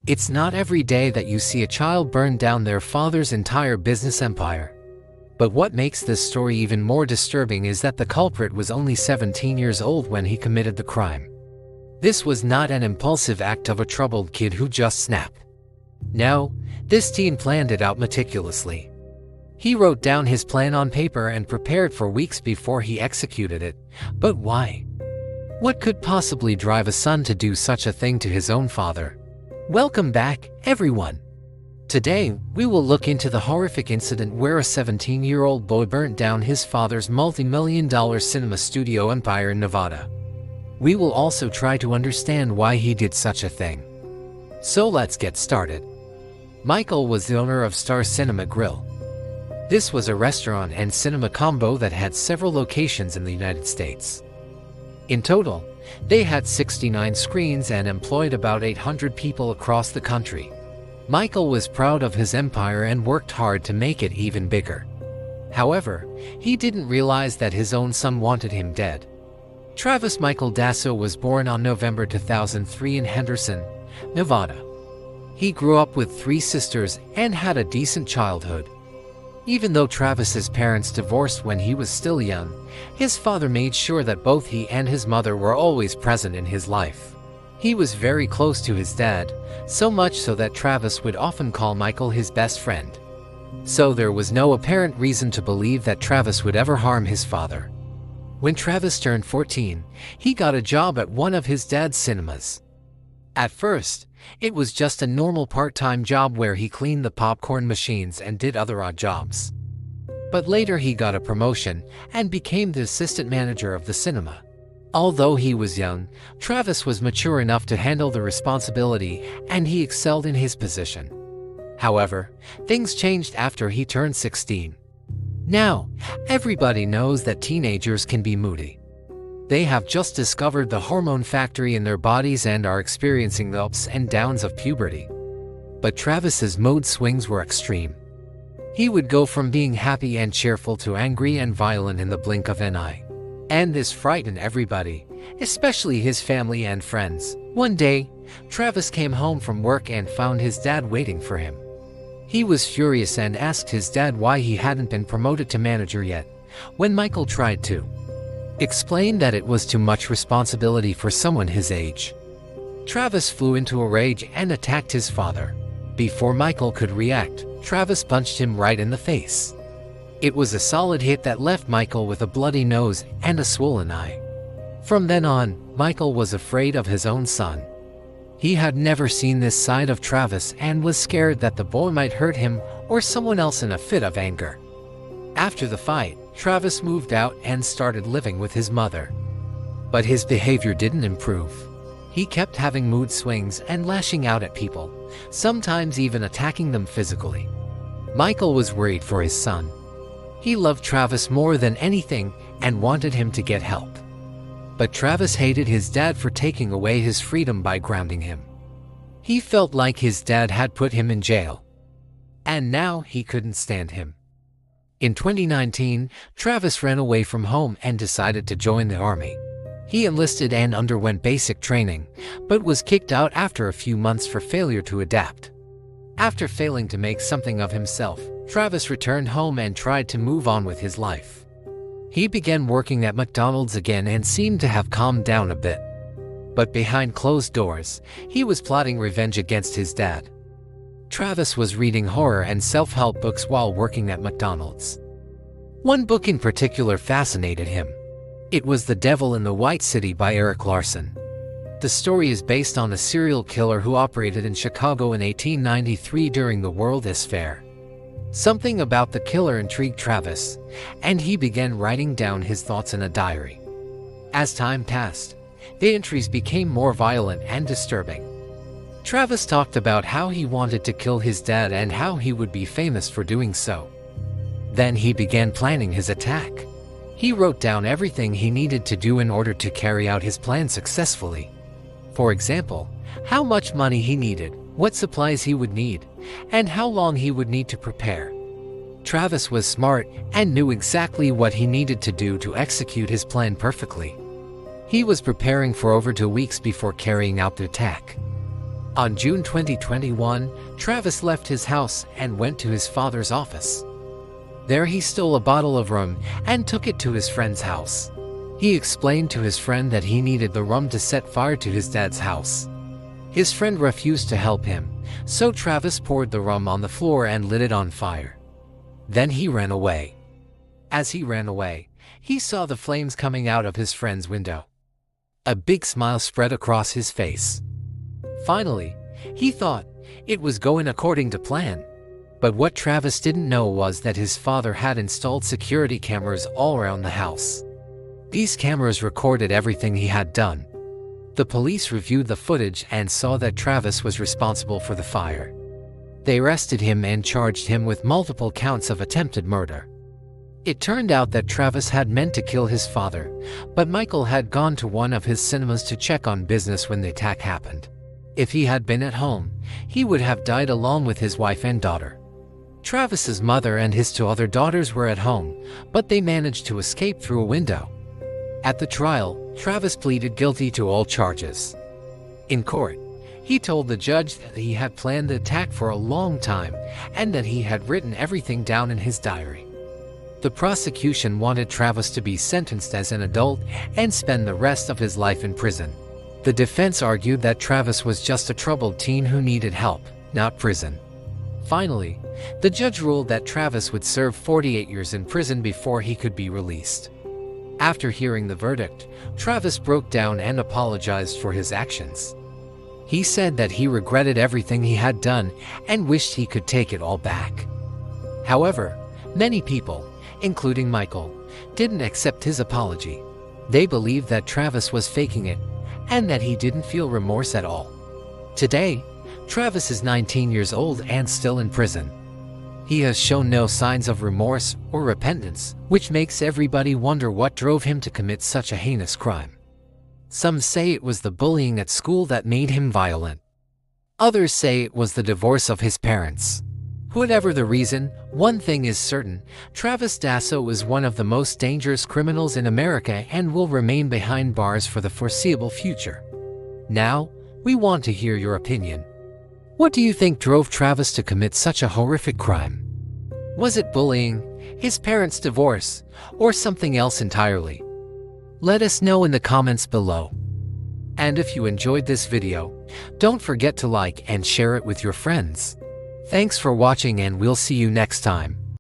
It's not every day that you see a child burn down their father's entire business empire. But what makes this story even more disturbing is that the culprit was only 17 years old when he committed the crime. This was not an impulsive act of a troubled kid who just snapped. No, this teen planned it out meticulously. He wrote down his plan on paper and prepared for weeks before he executed it. But why? What could possibly drive a son to do such a thing to his own father? Welcome back, everyone. Today, we will look into the horrific incident where a 17-year-old boy burnt down his father's multi-million-dollar cinema studio empire in Nevada. We will also try to understand why he did such a thing. So let's get started. Michael was the owner of Star Cinema Grill. This was a restaurant and cinema combo that had several locations in the United States. In total, they had 69 screens and employed about 800 people across the country. Michael was proud of his empire and worked hard to make it even bigger. However, he didn't realize that his own son wanted him dead. Travis Michael Dasso was born on November 2003 in Henderson, Nevada. He grew up with 3 sisters and had a decent childhood. Even though Travis's parents divorced when he was still young, his father made sure that both he and his mother were always present in his life. He was very close to his dad, so much so that Travis would often call Michael his best friend. So there was no apparent reason to believe that Travis would ever harm his father. When Travis turned 14, he got a job at one of his dad's cinemas. At first, it was just a normal part-time job where he cleaned the popcorn machines and did other odd jobs. But later he got a promotion and became the assistant manager of the cinema. Although he was young, Travis was mature enough to handle the responsibility and he excelled in his position. However, things changed after he turned 16. Now, everybody knows that teenagers can be moody. They have just discovered the hormone factory in their bodies and are experiencing the ups and downs of puberty. But Travis's mood swings were extreme. He would go from being happy and cheerful to angry and violent in the blink of an eye. And this frightened everybody, especially his family and friends. One day, Travis came home from work and found his dad waiting for him. He was furious and asked his dad why he hadn't been promoted to manager yet, when Michael tried to explain that it was too much responsibility for someone his age. Travis flew into a rage and attacked his father. Before Michael could react, Travis punched him right in the face. It was a solid hit that left Michael with a bloody nose and a swollen eye. From then on, Michael was afraid of his own son. He had never seen this side of Travis and was scared that the boy might hurt him or someone else in a fit of anger. After the fight, Travis moved out and started living with his mother. But his behavior didn't improve. He kept having mood swings and lashing out at people, sometimes even attacking them physically. Michael was worried for his son. He loved Travis more than anything and wanted him to get help. But Travis hated his dad for taking away his freedom by grounding him. He felt like his dad had put him in jail. And now he couldn't stand him. In 2019, Travis ran away from home and decided to join the army. He enlisted and underwent basic training, but was kicked out after a few months for failure to adapt. After failing to make something of himself, Travis returned home and tried to move on with his life. He began working at McDonald's again and seemed to have calmed down a bit. But behind closed doors, he was plotting revenge against his dad. Travis was reading horror and self-help books while working at McDonald's. One book in particular fascinated him. It was The Devil in the White City by Eric Larson. The story is based on a serial killer who operated in Chicago in 1893 during the World's Fair. Something about the killer intrigued Travis, and he began writing down his thoughts in a diary. As time passed, the entries became more violent and disturbing. Travis talked about how he wanted to kill his dad and how he would be famous for doing so. Then he began planning his attack. He wrote down everything he needed to do in order to carry out his plan successfully. For example, how much money he needed, what supplies he would need, and how long he would need to prepare. Travis was smart and knew exactly what he needed to do to execute his plan perfectly. He was preparing for over 2 weeks before carrying out the attack. On June 2021, Travis left his house and went to his father's office. There he stole a bottle of rum and took it to his friend's house. He explained to his friend that he needed the rum to set fire to his dad's house. His friend refused to help him, so Travis poured the rum on the floor and lit it on fire. Then he ran away. As he ran away, he saw the flames coming out of his friend's window. A big smile spread across his face. Finally, he thought it was going according to plan. But what Travis didn't know was that his father had installed security cameras all around the house. These cameras recorded everything he had done. The police reviewed the footage and saw that Travis was responsible for the fire. They arrested him and charged him with multiple counts of attempted murder. It turned out that Travis had meant to kill his father, but Michael had gone to one of his cinemas to check on business when the attack happened. If he had been at home, he would have died along with his wife and daughter. Travis's mother and his two other daughters were at home, but they managed to escape through a window. At the trial, Travis pleaded guilty to all charges. In court, he told the judge that he had planned the attack for a long time and that he had written everything down in his diary. The prosecution wanted Travis to be sentenced as an adult and spend the rest of his life in prison. The defense argued that Travis was just a troubled teen who needed help, not prison. Finally, the judge ruled that Travis would serve 48 years in prison before he could be released. After hearing the verdict, Travis broke down and apologized for his actions. He said that he regretted everything he had done and wished he could take it all back. However, many people, including Michael, didn't accept his apology. They believed that Travis was faking it and that he didn't feel remorse at all. Today, Travis is 19 years old and still in prison. He has shown no signs of remorse or repentance, which makes everybody wonder what drove him to commit such a heinous crime. Some say it was the bullying at school that made him violent. Others say it was the divorce of his parents. Whatever the reason, one thing is certain: Travis Dasso is one of the most dangerous criminals in America and will remain behind bars for the foreseeable future. Now, we want to hear your opinion. What do you think drove Travis to commit such a horrific crime? Was it bullying, his parents' divorce, or something else entirely? Let us know in the comments below. And if you enjoyed this video, don't forget to like and share it with your friends. Thanks for watching and we'll see you next time.